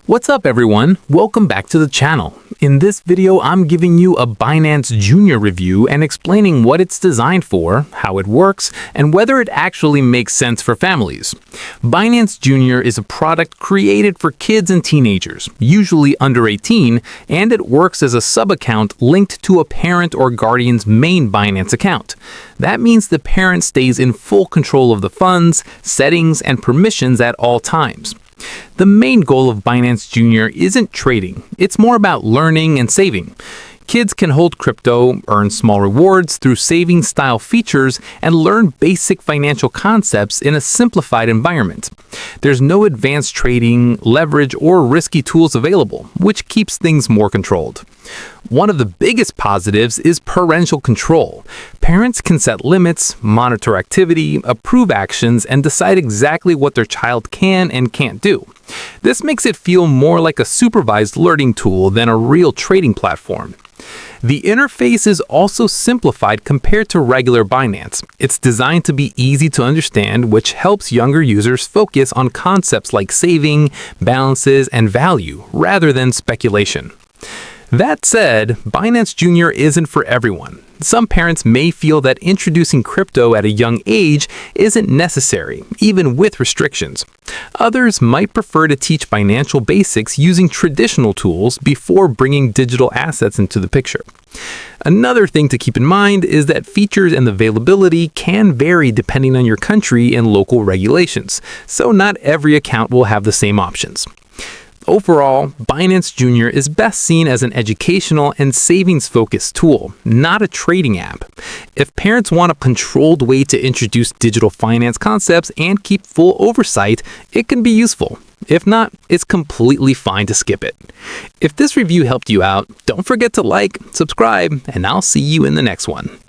What's up everyone? Welcome back to the channel. In this video, I'm giving you a Binance Junior review and explaining what it's designed for, how it works, and whether it actually makes sense for families. Binance Junior is a product created for kids and teenagers, usually under 18, and it works as a sub-account linked to a parent or guardian's main Binance account. That means the parent stays in full control of the funds, settings, and permissions at all times. The main goal of Binance Junior isn't trading, it's more about learning and saving. Kids can hold crypto, earn small rewards through savings-style features, and learn basic financial concepts in a simplified environment. There's no advanced trading, leverage, or risky tools available, which keeps things more controlled. One of the biggest positives is parental control. Parents can set limits, monitor activity, approve actions, and decide exactly what their child can and can't do. This makes it feel more like a supervised learning tool than a real trading platform. The interface is also simplified compared to regular Binance. It's designed to be easy to understand, which helps younger users focus on concepts like saving, balances, and value, rather than speculation. That said, Binance Junior isn't for everyone. Some parents may feel that introducing crypto at a young age isn't necessary, even with restrictions. Others might prefer to teach financial basics using traditional tools before bringing digital assets into the picture. Another thing to keep in mind is that features and availability can vary depending on your country and local regulations, so not every account will have the same options. Overall, Binance Junior is best seen as an educational and savings-focused tool, not a trading app. If parents want a controlled way to introduce digital finance concepts and keep full oversight, it can be useful. If not, it's completely fine to skip it. If this review helped you out, don't forget to like, subscribe, and I'll see you in the next one.